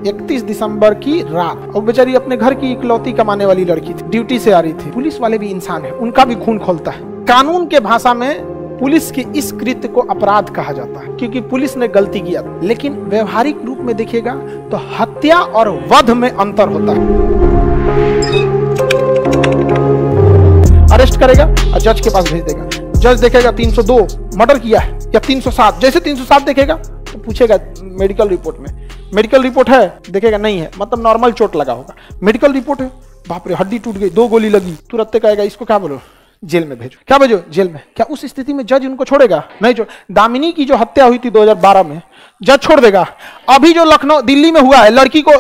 31 दिसंबर की रात, और बेचारी अपने घर की इकलौती कमाने वाली लड़की थी, ड्यूटी से आ रही थी। पुलिस वाले भी इंसान है, उनका भी खून खौलता है। कानून के भाषा में पुलिस के इस कृत्य को अपराध कहा जाता है क्योंकि पुलिस ने गलती किया, लेकिन व्यवहारिक रूप में देखिएगा तो हत्या और वध में अंतर होता है। अरेस्ट करेगा और जज के पास भेज देगा, जज देखेगा 302 मर्डर किया है या 307, जैसे 307 देखेगा तो पूछेगा मेडिकल रिपोर्ट में, मेडिकल रिपोर्ट है, देखेगा नहीं है, मतलब नॉर्मल चोट लगा होगा। मेडिकल रिपोर्ट है, बाप रे हड्डी टूट गई, 2 गोली लगी, तुरंत कहेगा इसको क्या बोलो, जेल में भेजो। क्या भेजो? जेल में। क्या उस स्थिति में जज उनको छोड़ेगा? नहीं छोड़। दामिनी की जो हत्या हुई थी 2012 में, जज छोड़ देगा। अभी जो लखनऊ दिल्ली में हुआ है, लड़की को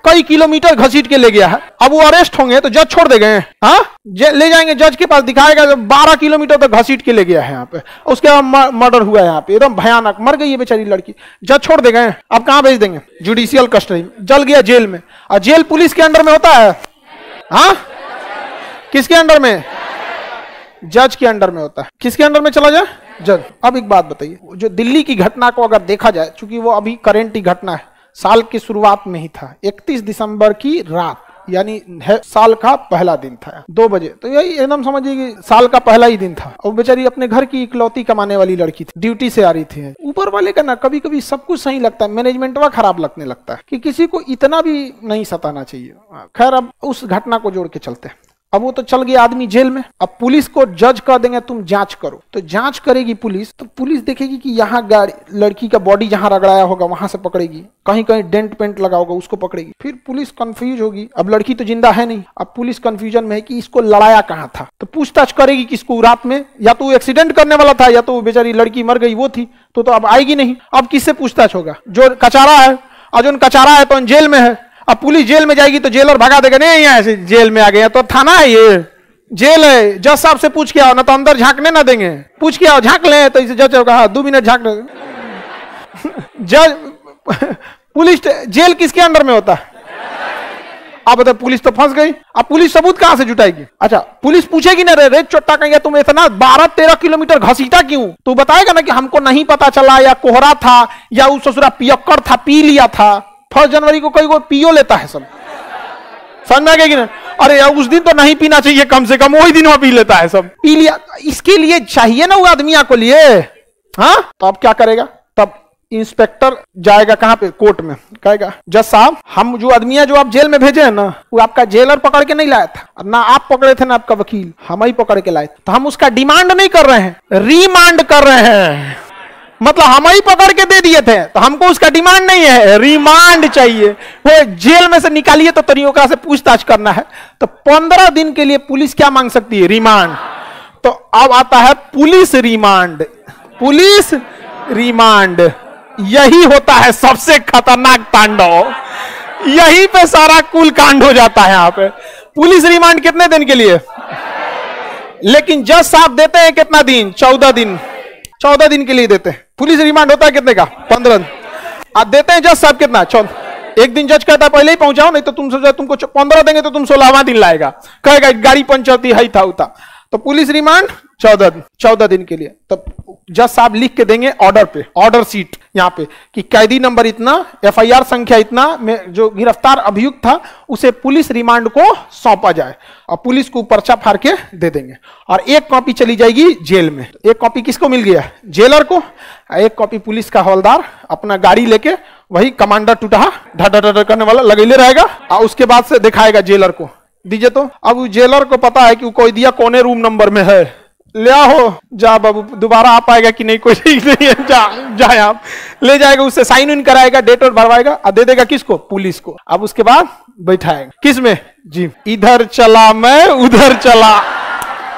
कई किलोमीटर घसीट के ले गया है, अब वो अरेस्ट होंगे तो जज छोड़ देंगे? हाँ, ले जाएंगे जज के पास, दिखाएगा 12 किलोमीटर तक घसीट के ले गया है यहाँ पे, उसके बाद मर्डर हुआ है यहाँ पे, एकदम भयानक, मर गई है बेचारी लड़की, जज छोड़ देंगे। अब कहाँ भेज देंगे? जुडिशियल कस्टडी में, जल गया जेल में। और जेल पुलिस के अंडर में होता है? हाँ, किसके अंडर में? जज के अंडर में होता है। किसके अंडर में चला जाए? जज। अब एक बात बताइए, जो दिल्ली की घटना को अगर देखा जाए, चूंकि वो अभी करंट ही घटना है, साल की शुरुआत में ही था, 31 दिसंबर की रात, यानी साल का पहला दिन था 2 बजे, तो यही एकदम समझिए कि साल का पहला ही दिन था। और बेचारी अपने घर की इकलौती कमाने वाली लड़की थी, ड्यूटी से आ रही थी। ऊपर वाले का ना कभी कभी सब कुछ सही लगता है, मैनेजमेंट वा खराब लगने लगता है कि किसी को इतना भी नहीं सताना चाहिए। खैर, अब उस घटना को जोड़ के चलते हैं। अब वो तो चल गया आदमी जेल में, अब पुलिस को जज कर देंगे तुम जांच करो, तो जांच करेगी पुलिस, तो पुलिस देखेगी कि यहाँ गाड़ी, लड़की का बॉडी जहां रगड़ाया होगा वहां से पकड़ेगी, कहीं कहीं डेंट पेंट लगा होगा उसको पकड़ेगी। फिर पुलिस कंफ्यूज होगी, अब लड़की तो जिंदा है नहीं, अब पुलिस कंफ्यूजन में है कि इसको लड़ाया कहाँ था, तो पूछताछ करेगी किसको, रात में या तो एक्सीडेंट करने वाला था या तो बेचारी लड़की मर गई वो थी, तो अब आएगी नहीं। अब किससे पूछताछ होगा? जो कचारा है, और जो कचारा है तो जेल में है। अब पुलिस जेल में जाएगी तो जेलर भगा देगा, नहीं यहाँ से जेल में आ गए, तो थाना है, ये जेल है, जज साहब से पूछ के आओ, ना तो अंदर झांकने ना देंगे, पूछ के आओ, झांक ले, तो इसे जज होगा 2 मिनट झांक जज। पुलिस जेल किसके अंडर में होता है? अब बताओ, पुलिस तो फंस गई। अब पुलिस सबूत कहां से जुटाएगी? अच्छा, पुलिस पूछेगी ना, रे चोट्टा कहीं तुम इतना 12-13 किलोमीटर घसीटा क्यों? तो बताएगा ना कि हमको नहीं पता चला, या कोहरा था, या उस ससुरा पियक्कर था, पी लिया था। 1 जनवरी को कोई पियो लेता है सब, समझ में आ गया कि नहीं? अरे यार उस दिन तो नहीं पीना चाहिए, कम से कम वही दिन वो पी लेता है, सब पी लिया। इसके लिए चाहिए ना वो आदमिया को लिए, हाँ? तो अब क्या करेगा? तब इंस्पेक्टर जाएगा कहां पे? कोर्ट में, कहेगा जज साहब, हम जो आदमिया जो आप जेल में भेजे हैं ना, वो आपका जेलर पकड़ के नहीं लाया था, ना आप पकड़े थे ना आपका वकील, हम ही पकड़ के लाए, तो हम उसका डिमांड नहीं कर रहे हैं, रिमांड कर रहे हैं। मतलब हम ही पकड़ के दे दिए थे, तो हमको उसका डिमांड नहीं है, रिमांड चाहिए। वो जेल में से निकालिए तो तरीका से पूछताछ करना है, तो 15 दिन के लिए पुलिस क्या मांग सकती है? रिमांड। तो अब आता है पुलिस रिमांड। पुलिस रिमांड, यही होता है सबसे खतरनाक तांडव, यही पे सारा कुल कांड हो जाता है यहाँ पे। पुलिस रिमांड कितने दिन के लिए? लेकिन जज साहब देते हैं कितना दिन? 14 दिन। 14 दिन के लिए देते हैं। पुलिस रिमांड होता है कितने का? 15 दिन। अब देते हैं जज साहब कितना? 14। एक दिन जज कहता है पहले ही पहुंचाओ, नहीं तो तुम सोचो तुमको 15 देंगे तो तुम 16वां दिन लाएगा, कहेगा गाड़ी पंचर थी, है था उता। तो पुलिस रिमांड 14 दिन के लिए। तब जज साहब लिख के देंगे ऑर्डर पे, ऑर्डर सीट यहाँ पे, कि कैदी नंबर इतना, FIR संख्या इतना में जो गिरफ्तार अभियुक्त था उसे पुलिस रिमांड को सौंपा जाए, और पुलिस को पर्चा फाड़ के दे देंगे। और एक कॉपी चली जाएगी जेल में। एक कॉपी किसको मिल गया? जेलर को। एक कॉपी पुलिस का हवलदार अपना गाड़ी लेके, वही कमांडर टूटा ढा करने वाला लगेले रहेगा, और उसके बाद से दिखाएगा जेलर को, दीजिए। तो अब जेलर को पता है कि कोई दिया कोने रूम नंबर में है, ले आओ, जा बाबू, दोबारा आ पाएगा कि नहीं कोई ठीक नहीं है, जाए आप, ले जाएगा, उससे साइन इन कराएगा, डेट और भरवाएगा, और दे देगा किसको? पुलिस को। अब उसके बाद बैठाएगा किस में? जी, इधर चला मैं, उधर चला,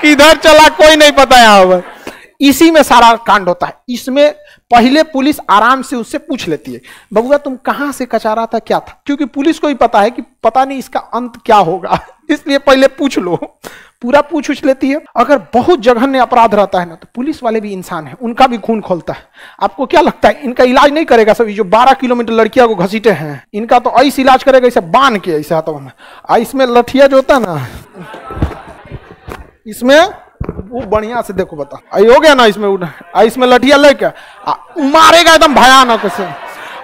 किधर चला कोई नहीं पता यहाँ पर। इसी में सारा कांड होता है। इसमें पहले पुलिस आराम से उससे पूछ लेती है, बबुआ तुम कहां से कचारा था, क्या था? क्योंकि पुलिस को ही पता है कि पता नहीं इसका अंत क्या होगा, इसलिए पहले पूछ लो, पूरा पूछ लेती है। अगर बहुत जघन्य अपराध रहता है ना, तो पुलिस वाले भी इंसान है, उनका भी खून खोलता है। आपको क्या लगता है इनका इलाज नहीं करेगा? सभी जो 12 किलोमीटर लड़कियां को घसीटे हैं, इनका तो ऐसे इलाज करेगा, इसे बांध के ऐसे हाथों में, इसमें लठिया जो होता है ना, इसमें वो बढ़िया से देखो, बता आई हो गया ना, इसमें लठिया लेके मारेगा एकदम भयानक से,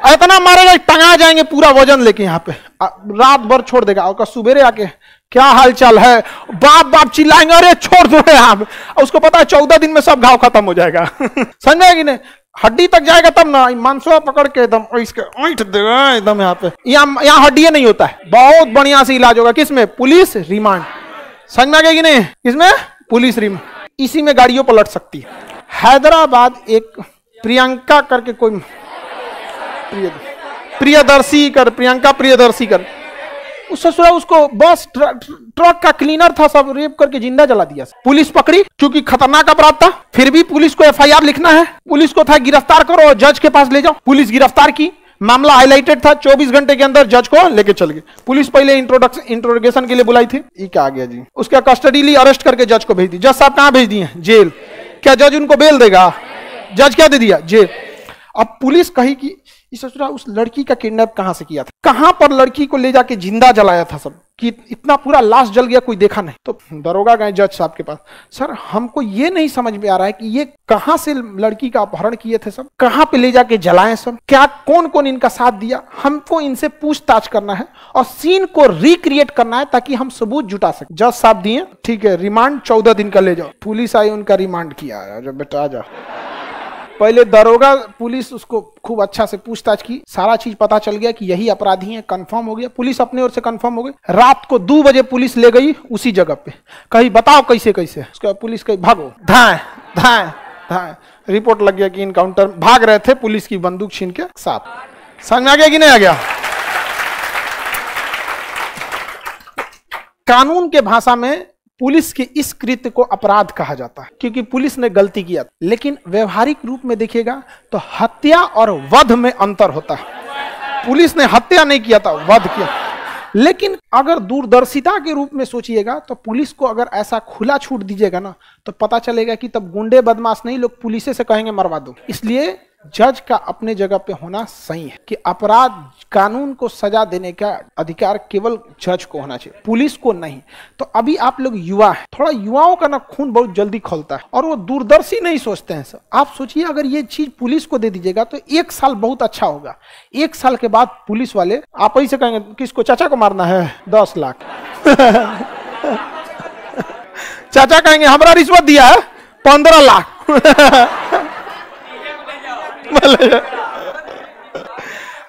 इतना मारेगा टंगा जाएंगे पूरा वजन लेके यहाँ पे, रात भर छोड़ देगा। और सुबेरे आके क्या हाल चाल है, बाप बाप चिल्लाएंगे, अरे छोड़ दो यहाँ पे। उसको पता है 14 दिन में सब घाव खत्म हो जाएगा। समझ कि नहीं, हड्डी तक जाएगा तब ना, मांसवा पकड़ के एकदम इसके ऐंठ देगा एकदम यहाँ पे। यहाँ हड्डी नहीं होता है, बहुत बढ़िया से इलाज होगा। किसमें? Police remand. समझ में आ गया कि नहीं? इसमें पुलिस रिमांड, इसी में गाड़ियों पलट सकती है। हैदराबाद एक प्रियंका करके कोई प्रियंका प्रियदर्शी कर, उस ससुरा उसको बस ट्रक का क्लीनर था, सब रेप करके जिंदा जला दिया। पुलिस पकड़ी क्योंकि खतरनाक अपराध था, फिर भी पुलिस को एफआईआर लिखना है। पुलिस को था गिरफ्तार करो और जज के पास ले जाओ। पुलिस गिरफ्तार की, मामला हाईलाइटेड था, 24 घंटे के अंदर जज को लेके चल गए। पुलिस पहले इंट्रोगेशन के लिए बुलाई थी, ये क्या आ गया जी, उसका कस्टडी ली, अरेस्ट करके जज को भेज दी। जज साहब कहाँ भेज दिए? जेल। क्या जज उनको बेल देगा? जज क्या दे दिया? जेल। अब पुलिस कही कि ससुरा उस लड़की का किडनैप कहां से किया था, कहां पर लड़की को ले जाके जिंदा जलाया था, सब कि इतना पूरा लाश जल गया, कोई देखा नहीं। तो दरोगा गए जज साहब के पास, सर हमको ये नहीं समझ में आ रहा है कि ये कहां से लड़की का अपहरण किए थे, सब कहां पे ले जाके जलाए, सब क्या कौन कौन इनका साथ दिया, हमको इनसे पूछताछ करना है और सीन को रिक्रिएट करना है ताकि हम सबूत जुटा सके। जज साहब दिए, ठीक है रिमांड 14 दिन का ले जाओ। पुलिस आई, उनका रिमांड किया, जब बेटा आ जा। पहले दरोगा पुलिस उसको खूब अच्छा से पूछताछ की, सारा चीज पता चल गया कि यही अपराधी हैं, कंफर्म हो गया। पुलिस अपने ओर से कंफर्म हो गई। रात को 2 बजे पुलिस ले गई उसी जगह पे, कही बताओ कैसे कैसे। उसके बाद पुलिस कही भागो, धाए धाए धाए। रिपोर्ट लग गया कि इनकाउंटर, भाग रहे थे पुलिस की बंदूक छीन के साथ। समझ में आ गया कि नहीं आ गया? कानून के भाषा में पुलिस के इस कृत्य को अपराध कहा जाता है क्योंकि पुलिस ने गलती किया। लेकिन व्यवहारिक रूप में देखिएगा तो हत्या और वध में अंतर होता है। पुलिस ने हत्या नहीं किया था, वध किया। लेकिन अगर दूरदर्शिता के रूप में सोचिएगा तो पुलिस को अगर ऐसा खुला छूट दीजिएगा ना तो पता चलेगा कि तब गुंडे बदमाश नहीं, लोग पुलिस से कहेंगे मरवा दो। इसलिए जज का अपने जगह पे होना सही है कि अपराध कानून को सजा देने का अधिकार केवल जज को होना चाहिए, पुलिस को नहीं। तो अभी आप लोग युवा हैं, थोड़ा युवाओं का ना खून बहुत जल्दी खौलता है और वो दूरदर्शी नहीं सोचते हैं सब। आप सोचिए अगर ये चीज पुलिस को दे दीजिएगा तो 1 साल बहुत अच्छा होगा। 1 साल के बाद पुलिस वाले आप ही से कहेंगे किसको, चाचा को मारना है 10 लाख। चाचा कहेंगे हमारा रिश्वत दिया है 15 लाख।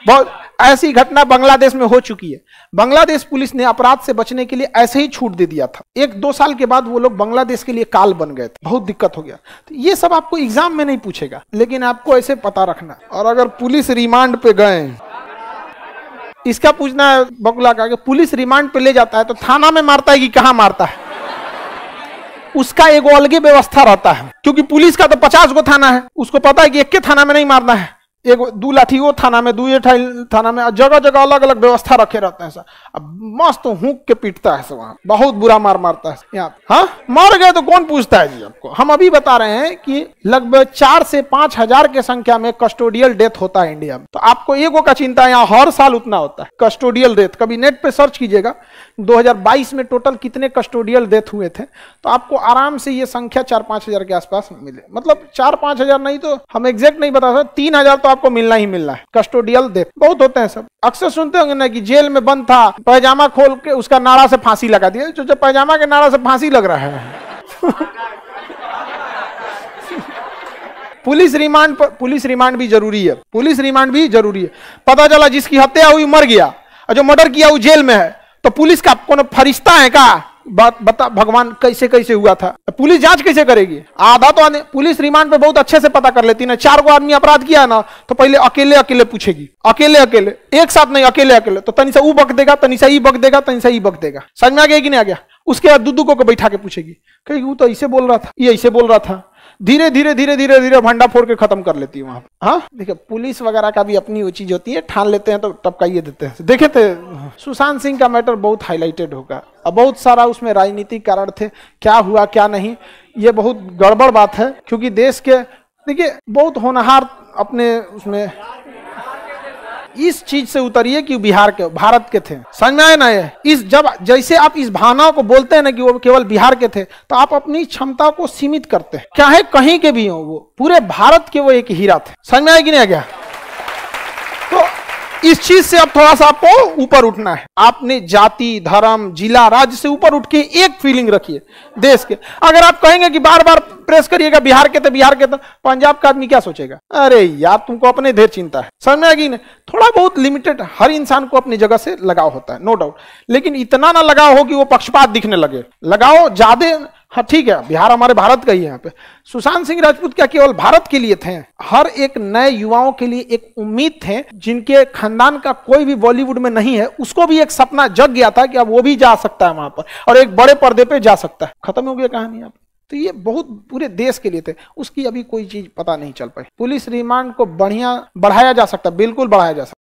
बहुत ऐसी घटना बांग्लादेश में हो चुकी है। बांग्लादेश पुलिस ने अपराध से बचने के लिए ऐसे ही छूट दे दिया था। 1-2 साल के बाद वो लोग बांग्लादेश के लिए काल बन गए थे, बहुत दिक्कत हो गया। तो ये सब आपको एग्जाम में नहीं पूछेगा, लेकिन आपको ऐसे पता रखना। और अगर पुलिस रिमांड पे गए, इसका पूछना है बकुला का कि पुलिस रिमांड पे ले जाता है तो थाना में मारता है कि कहाँ मारता है? उसका एक अलग व्यवस्था रहता है क्योंकि पुलिस का तो 50 गो थाना है। उसको पता है कि एक के थाना में नहीं मारना है, 1-2 लाठी वो थाना में, 2 थाना में, जगह जगह अलग अलग व्यवस्था रखे रहते हैं। सब अब मस्त हुक के पीटता है सब, वहां बहुत बुरा मार मारता है यहाँ। हाँ मर गए तो कौन पूछता है जी आपको? हम अभी बता रहे हैं कि लगभग 4 से 5 हजार के संख्या में कस्टोडियल डेथ होता है इंडिया में। तो आपको एगो का चिंता है, यहाँ हर साल उतना होता है कस्टोडियल डेथ। कभी नेट पे सर्च कीजिएगा 2022 में टोटल कितने कस्टोडियल डेथ हुए थे, तो आपको आराम से ये संख्या 4-5 हजार के आसपास मिले। मतलब 4-5 हजार नहीं तो हम एग्जैक्ट नहीं बता सकते, 3 हजार तो आपको मिलना ही मिलना है। कस्टोडियल डेथ बहुत होते हैं सब। अक्सर सुनते होंगे ना कि जेल में बंद था, पैजामा खोल के उसका नाड़ा से फांसी लगा दिया। जो जब पैजामा के नाड़ा से फांसी लग रहा है। पुलिस रिमांड भी जरूरी है, पुलिस रिमांड भी जरूरी है। पता चला जिसकी हत्या हुई मर गया और जो मर्डर किया वो जेल में है, तो पुलिस का कौन फरिश्ता है का? बात बता भगवान कैसे कैसे हुआ था, पुलिस जांच कैसे करेगी? आधा तो पुलिस रिमांड पे बहुत अच्छे से पता कर लेती ना। 4 गो आदमी अपराध किया है ना तो पहले अकेले अकेले पूछेगी, अकेले अकेले, एक साथ नहीं, अकेले अकेले। तो तनी सा ऊ बक देगा, तनी सा ई बक देगा, तनी सा ई बक देगा। समझ में आ गया कि नहीं आ गया? उसके बाद दूदू को बैठा के पूछेगी, कहेगी वो तो ऐसे बोल रहा था, ये ऐसे बोल रहा था। धीरे धीरे धीरे धीरे धीरे भंडा फोड़ के खत्म कर लेती है वहां। हाँ देखिए पुलिस वगैरह का भी अपनी वो चीज होती है, ठान लेते हैं तो टपकाइए देते हैं। देखे थे सुशांत सिंह का मैटर बहुत हाईलाइटेड होगा, अब बहुत सारा उसमें राजनीतिक कारण थे, क्या हुआ क्या नहीं, ये बहुत गड़बड़ बात है। क्योंकि देश के देखिए बहुत होनहार अपने उसमें इस चीज से उतरिए कि बिहार के, भारत के थे। समझ में आए ना? ये इस जब जैसे आप इस भावना को बोलते हैं ना कि वो केवल बिहार के थे, तो आप अपनी क्षमता को सीमित करते हैं। चाहे कहीं के भी हो, वो पूरे भारत के वो एक हीरा थे। समझ में आया कि नहीं आ गया? तो इस चीज से अब थोड़ा सा आपको ऊपर उठना है। आपने जाति, धर्म, जिला, राज्य से ऊपर उठ के एक फीलिंग रखिए देश के। अगर आप कहेंगे कि बार बार प्रेस करिएगा बिहार के तो बिहार के तो, पंजाब का आदमी क्या सोचेगा? अरे यार तुमको अपने ढेर चिंता है, समझ में आएगी ना? थोड़ा बहुत लिमिटेड, हर इंसान को अपनी जगह से लगाव होता है, नो डाउट, लेकिन इतना ना लगाव हो कि वो पक्षपात दिखने लगे। लगाओ ज्यादा, हाँ ठीक है, बिहार हमारे भारत का ही है। यहाँ पे सुशांत सिंह राजपूत क्या केवल भारत के लिए थे? हर एक नए युवाओं के लिए एक उम्मीद थे, जिनके खानदान का कोई भी बॉलीवुड में नहीं है, उसको भी एक सपना जग गया था कि अब वो भी जा सकता है वहां पर और एक बड़े पर्दे पे जा सकता है। खत्म हो गया कहानी। आप तो ये बहुत पूरे देश के लिए थे, उसकी अभी कोई चीज पता नहीं चल पाई। पुलिस रिमांड को बढ़िया बढ़ाया जा सकता, बिल्कुल बढ़ाया जा सकता।